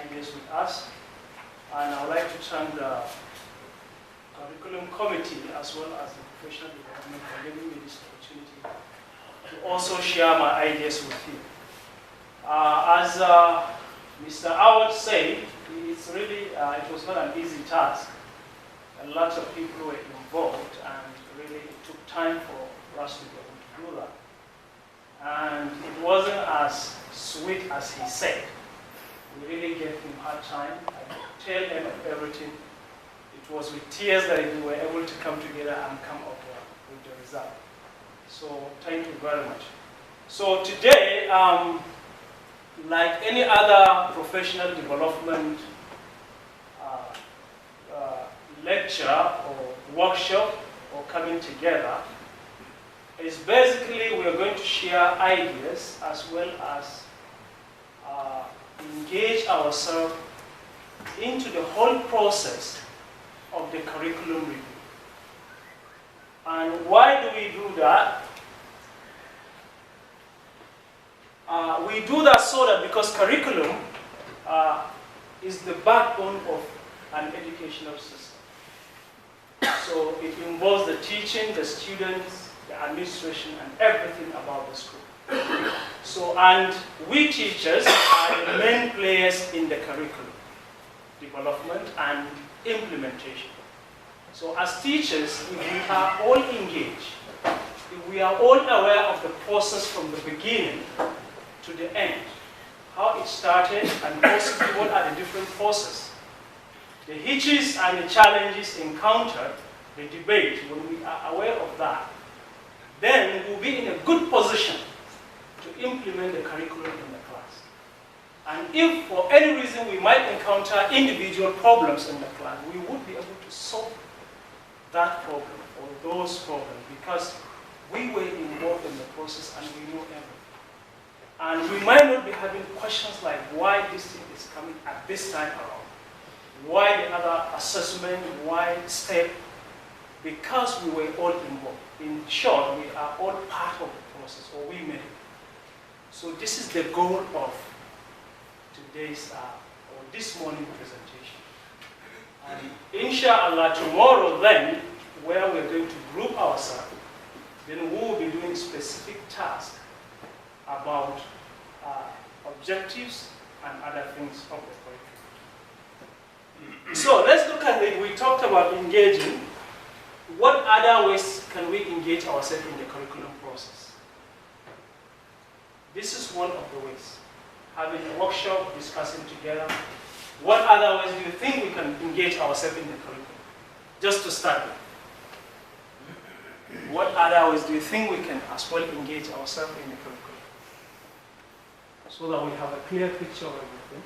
ideas with us. And I would like to thank the curriculum committee as well as the professional development for giving me this opportunity to also share my ideas with you. As Mr. Howard said, it's really, it was not an easy task. A lot of people were involved, and really it took time for us to be able to do that. And it wasn't as sweet as he said. We really gave him hard time. I could tell him everything. It was with tears that we were able to come together and come up with the result. So thank you very much. So today, like any other professional development lecture or workshop or coming together, is basically we are going to share ideas as well as engage ourselves into the whole process of the curriculum review. And why do we do that? We do that so that because curriculum is the backbone of an educational system. So it involves the teaching, the students, the administration, and everything about the school. So, and we teachers are the main players in the curriculum development and implementation. So as teachers, if we are all engaged, if we are all aware of the process from the beginning to the end, how it started and also what are the different processes, the hitches and the challenges encountered, the debate, when we are aware of that, then we'll be in a good position to implement the curriculum in the class. And if for any reason we might encounter individual problems in the class, we would be able to solve that problem or those problems because we were involved in the process and we know everything. And we might not be having questions like why this thing is coming at this time around, why the other assessment, why step, because we were all involved. In short, we are all part of the process, or we made it. So this is the goal of today's, or this morning presentation. And inshallah, tomorrow then, where we're going to group ourselves, then we will be doing specific tasks about objectives and other things of the curriculum. So let's look at it. We talked about engaging. What other ways can we engage ourselves in the curriculum process? This is one of the ways. Having a workshop, discussing together. What other ways do you think we can engage ourselves in the curriculum? Just to start with. What other ways do you think we can as well engage ourselves in the curriculum? So that we have a clear picture of everything.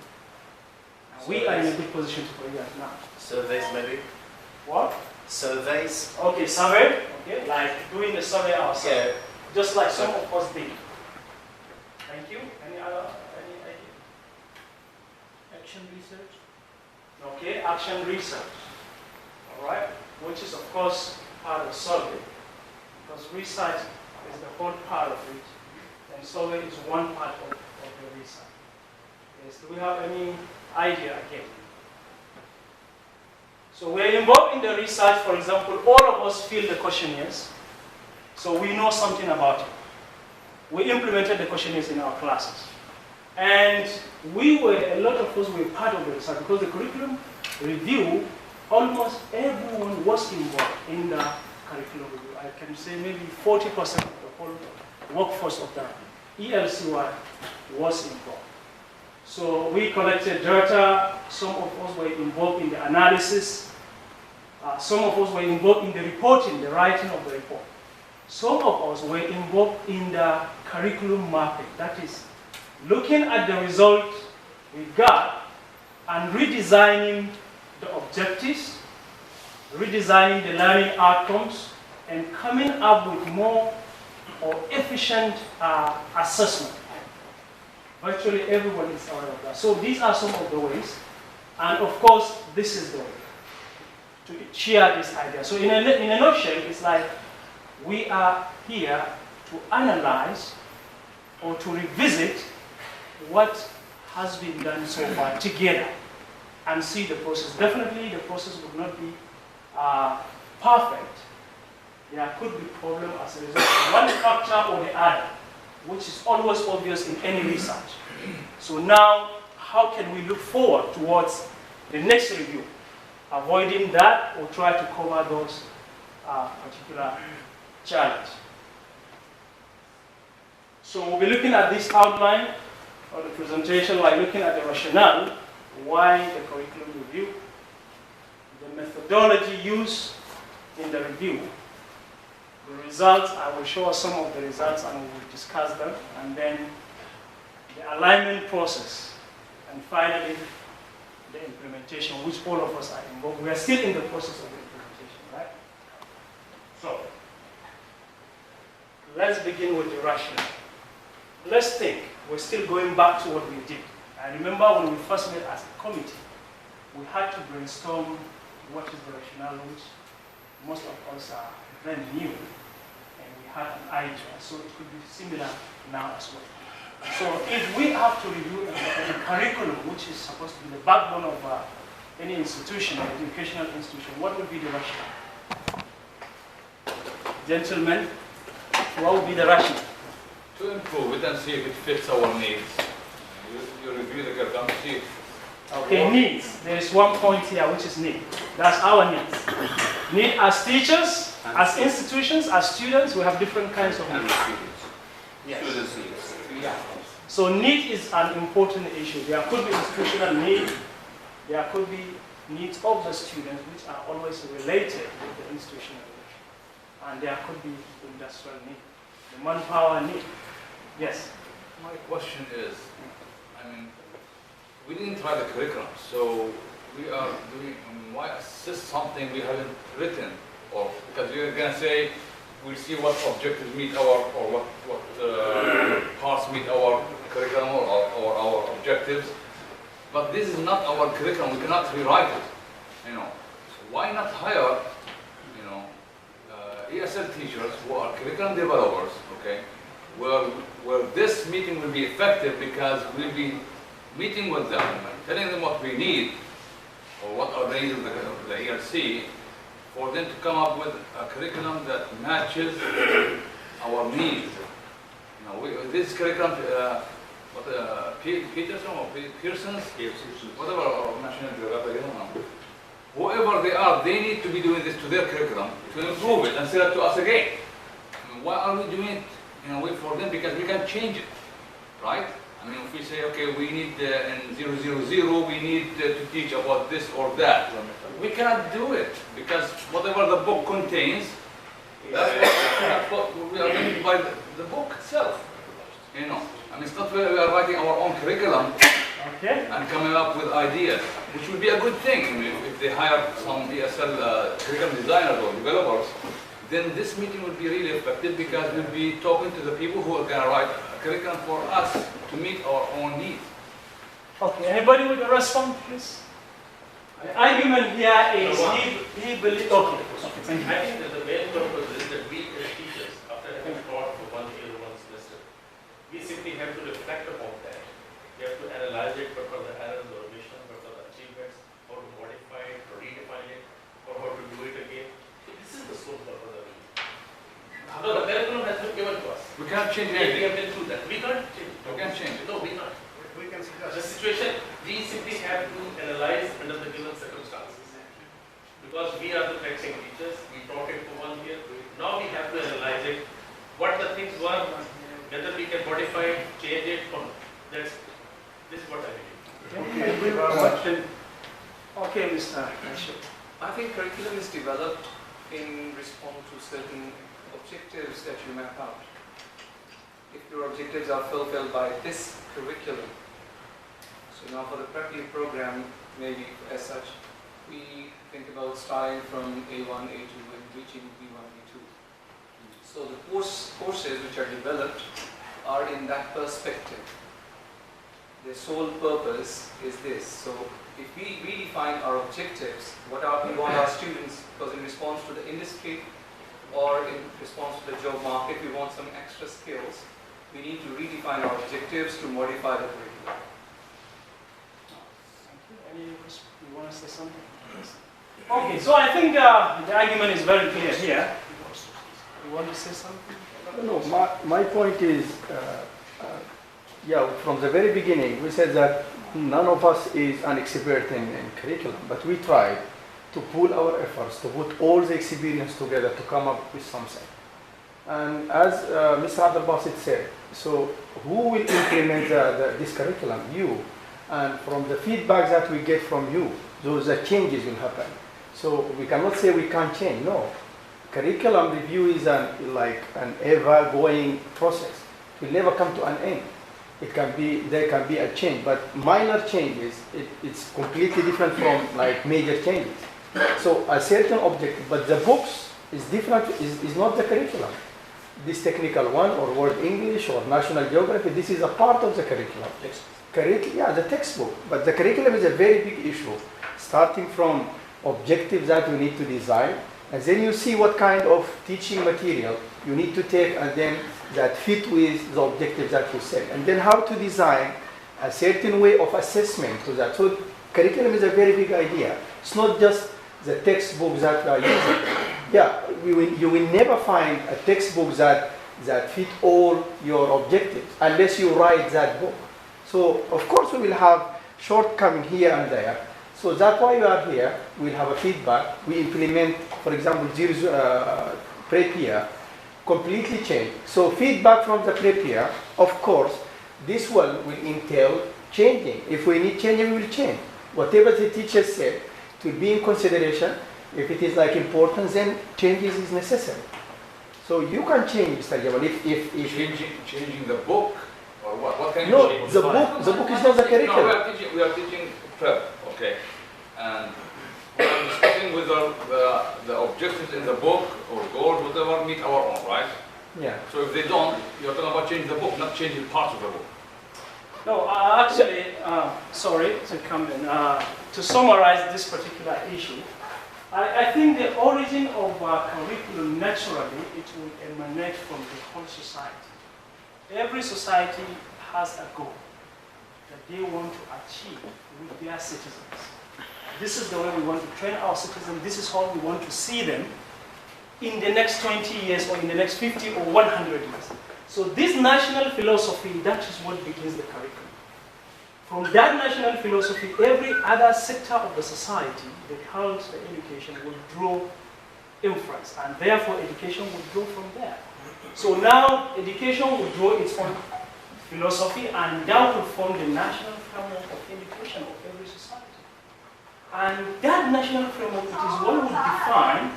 And we are in a good position to do that now. Surveys maybe? What? Surveys? Okay, survey. Okay, like doing the survey ourselves. Yeah. Just like some of us did. Thank you. Any idea? Action research. Okay, action research. All right, which is of course part of survey, because research is the whole part of it, and survey is one part of the research. Yes, do we have any idea again? So we're involved in the research. For example, all of us fill the questionnaires, so we know something about it. We implemented the questionnaires in our classes. And a lot of us were part of the research because the curriculum review, almost everyone was involved in the curriculum review. I can say maybe 40% of the whole workforce of the ELCY was involved. So we collected data, some of us were involved in the analysis, some of us were involved in the reporting, the writing of the report. Some of us were involved in the curriculum mapping, that is, looking at the result we got and redesigning the objectives, redesigning the learning outcomes, and coming up with more or efficient assessment. Virtually everyone is aware of that. So these are some of the ways. And of course, this is the way to share this idea. So in a nutshell, it's like we are here to analyze or to revisit what has been done so far together and see the process. Definitely the process would not be perfect. There could be problems as a result of one factor or the other, which is always obvious in any research. So now, how can we look forward towards the next review, avoiding that or try to cover those particular challenges? So we'll be looking at this outline of the presentation, like looking at the rationale, why the curriculum review, the methodology used in the review, the results. I will show us some of the results and we will discuss them, and then the alignment process, and finally the implementation, which all of us are involved. We are still in the process of the implementation, right? So let's begin with the rationale. Let's think. We're still going back to what we did. I remember when we first met as a committee, we had to brainstorm what is the rationale, which most of us are very new, and we had an idea. So it could be similar now as well. So if we have to review the curriculum, which is supposed to be the backbone of any institution, an educational institution, what would be the rationale? Gentlemen, what would be the rationale? To improve it and see if it fits our needs. You review the curriculum, see. Okay, needs. There is one point here, which is need. That's our needs. Need as teachers, as institutions, as students, we have different kinds of needs. Yes. Students' needs. Yeah. So need is an important issue. There could be institutional need. There could be needs of the students, which are always related with the institutional need. And there could be industrial need, the manpower need. Yes. My question is, I mean, we didn't try the curriculum, so we are doing, why assist something we haven't written? Or because you're going to say, we'll see what objectives meet our, or what parts meet our curriculum or our objectives. But this is not our curriculum, we cannot rewrite it, you know. So why not hire, you know, ESL teachers who are curriculum developers, okay, where this meeting will be effective because we'll be meeting with them and telling them what we need, or what are the needs of the ERC, for them to come up with a curriculum that matches our needs. You know, this curriculum, Peterson or Pearson's, whatever, or nationality, I don't know. Whoever they are, they need to be doing this to their curriculum to improve it and sell it to us again. I mean, why are we doing it, you know, wait for them? Because we can change it, right? I mean, if we say, okay, we need in 000, we need to teach about this or that. We cannot do it because whatever the book contains, that's what we are limited by the book itself. You know, I mean, it's not where we are writing our own curriculum and coming up with ideas, which would be a good thing. I mean, if they hire some ESL curriculum designers or developers, then this meeting would be really effective because we'll be talking to the people who are going to write a curriculum for us to meet our own needs. Okay, anybody with a response, please? The argument here is he believes. Okay, thank you. I think that the main purpose is that we as teachers, after having taught for 1 year or 1 semester, we simply have to reflect upon that. We have to analyze it, but for the errors or omissions, but for the achievements, how to modify it, or redefine it, or how to do it again. This is the sole purpose of it. No, the curriculum has been given to us. We can't change We anything. have been through that. We can't change it. We can't change it. No, we can't. We can suggest. The situation, we simply have to analyze under the given circumstances. Because we are the practicing teachers, we taught it for 1 year. Now we have to analyze it, what the things were, whether we can modify it, change it, or not. This is what I believe. Thank you very much. Okay, Mr. Ashok. I think curriculum is developed in response to certain objectives that you map out. If your objectives are fulfilled by this curriculum, so now for the prep year program, maybe as such, we think about starting from A1, A2 and reaching B1, B2. So the courses which are developed are in that perspective. The sole purpose is this. So if we redefine our objectives, what we want our students, because in response to the industry or in response to the job market, we want some extra skills, we need to redefine our objectives to modify the curriculum. You want to say something? Okay, so I think the argument is very clear here. You want to say something? No, my point is, yeah, from the very beginning, we said that none of us is an expert in curriculum, but we tried to pool our efforts, to put all the experience together to come up with something. And as Mr. Abdul Basit said, so who will implement this curriculum? You. And from the feedback that we get from you, those changes will happen. So we cannot say we can't change, no. Curriculum review is like an ever-going process. It will never come to an end. There can be a change, but minor changes, it's completely different from like major changes. So a certain objective, but the books is different, is not the curriculum. This technical one, or World English, or National Geography, this is a part of the curriculum. Yeah, the textbook, but the curriculum is a very big issue, starting from objectives that you need to design, and then you see what kind of teaching material you need to take, and then that fit with the objectives that you set, and then how to design a certain way of assessment to that. So curriculum is a very big idea. It's not just the textbooks that we are using. Yeah, you will never find a textbook that fit all your objectives unless you write that book. So of course we will have shortcoming here and there. So that's why we are here. We'll have a feedback. We implement, for example, prep year, completely change. So feedback from the prep year, of course, this one will entail changing. If we need changing, we will change. Whatever the teacher said, it will be in consideration. If it is like important, then changes is necessary. So you can change, Mr. Jabal, if changing the book, or what? What can you no, change? the book is not the curriculum. No, we are teaching prep, okay, and we are discussing whether the objectives in the book or goals, whatever, meet our own, right? Yeah. So if they don't, you're talking about changing the book, not changing parts of the book. No, actually, sorry to come in. To summarize this particular issue, I think the origin of curriculum, naturally, it will emanate from the whole society. Every society has a goal that they want to achieve with their citizens. This is the way we want to train our citizens. This is how we want to see them in the next 20 years or in the next 50 or 100 years. So this national philosophy, that is what begins the curriculum. From that national philosophy, every other sector of the society, the health, the education, will draw inference, and therefore education will draw from there. So now education will draw its own philosophy, and that will form the national framework of education of every society. And that national framework, it is what will define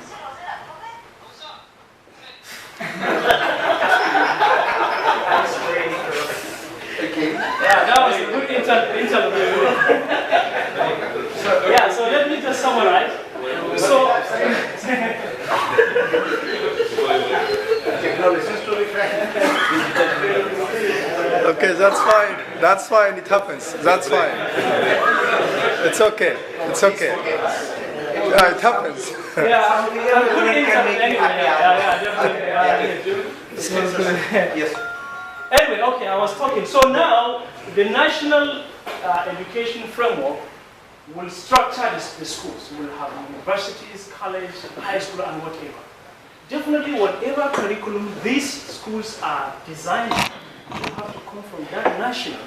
Okay. Yeah, that was a good interview. Yeah, so let me just summarize. So, Okay, that's fine. That's fine. It happens. That's fine. It's okay. It's okay. Yeah, it happens. yeah, a good interview anyway. Definitely. Yes. Anyway, okay, I was talking. So now, the national education framework will structure the schools. We'll have universities, college, high school, and whatever. Definitely, whatever curriculum these schools are designed, will have to come from that national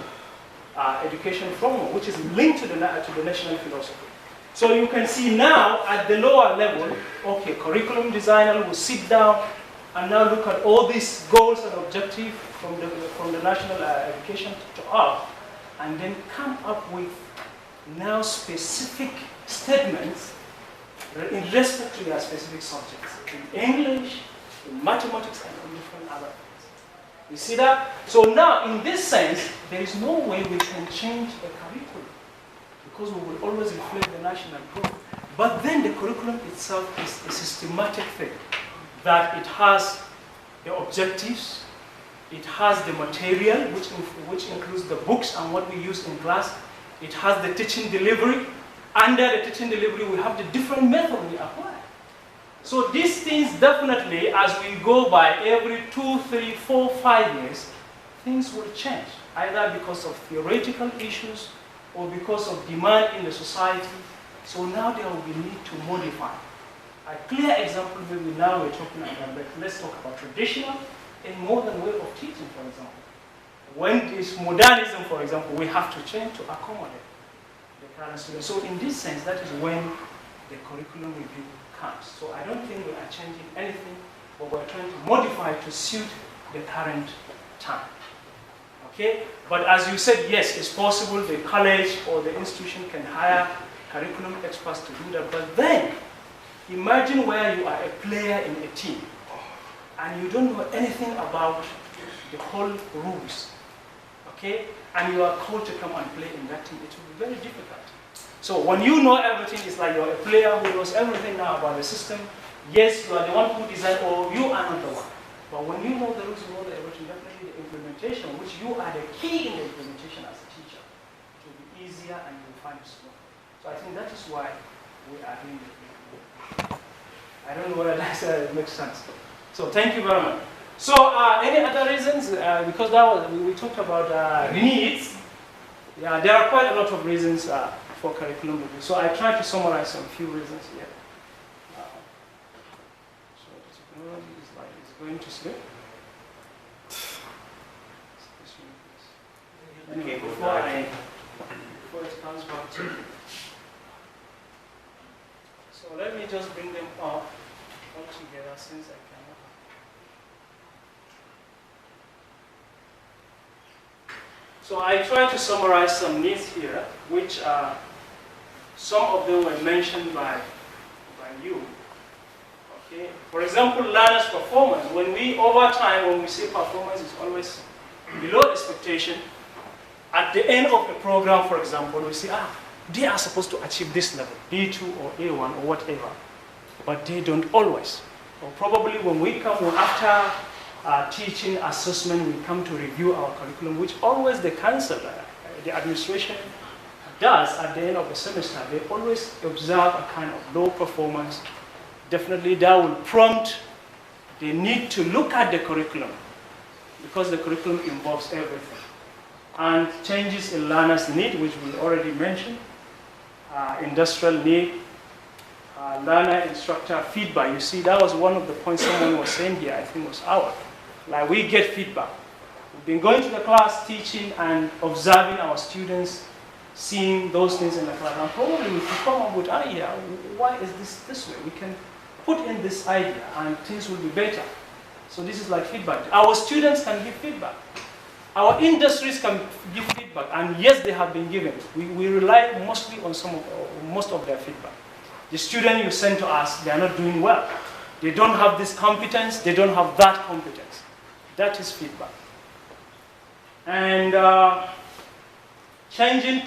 education framework, which is linked to the national philosophy. So you can see now, at the lower level, okay, curriculum designer will sit down and now look at all these goals and objectives from the national education to up, and then come up with now specific statements in respect to their specific subjects, in English, in mathematics, and in different other things. You see that? So now, in this sense, there is no way we can change the curriculum, because we will always reflect the national program. But then the curriculum itself is a systematic thing, that it has the objectives, it has the material, which includes the books and what we use in class. It has the teaching delivery. Under the teaching delivery, we have the different method we apply. So these things definitely, as we go by every 2, 3, 4, 5 years, things will change, either because of theoretical issues or because of demand in the society. So now there will be need to modify. A clear example maybe now we're talking about, but let's talk about traditional and modern way of teaching, for example. When this modernism, for example, we have to change to accommodate the current students. So in this sense, that is when the curriculum review comes. So I don't think we are changing anything, but we're trying to modify to suit the current time. Okay? But as you said, yes, it's possible the college or the institution can hire curriculum experts to do that. But then, imagine where you are a player in a team and you don't know anything about the whole rules. Okay? And you are called to come and play in that team. It will be very difficult. So when you know everything, it's like you're a player who knows everything now about the system. Yes, you are the one who designed, or you are not the one. But when you know the rules, you know the everything, definitely the implementation, which you are the key in the implementation as a teacher, it will be easier and you will find it slower. So I think that is why we are doing it. I don't know whether that makes sense. So thank you very much. So any other reasons? Because that was, we talked about needs. Yeah, there are quite a lot of reasons for curriculum review. So I tried to summarize some few reasons here. So the technology is like it's going to sleep. Anyway, before it comes back to. So let me just bring them up all together since I cannot. So I try to summarize some needs here, which some of them were mentioned by you. Okay. For example, learners' performance. When we, over time, when we say performance is always below expectation, at the end of the program, for example, we say, they are supposed to achieve this level, B2 or A1 or whatever, but they don't always. Or probably when we come, after teaching assessment, we come to review our curriculum, which always the council, the administration does at the end of the semester. They always observe a kind of low performance. Definitely that will prompt the need to look at the curriculum, because the curriculum involves everything. And changes in learners' need, which we already mentioned, industrial need, learner-instructor feedback. You see, that was one of the points someone was saying here, I think it was ours. Like, we get feedback. We've been going to the class, teaching and observing our students, seeing those things in the class. And probably we can come up with an idea, why is this way? We can put in this idea and things will be better. So this is like feedback. Our students can give feedback. Our industries can give feedback, and yes, they have been given. We rely mostly on most of their feedback. The student you send to us, they are not doing well. They don't have this competence, they don't have that competence. That is feedback. And changing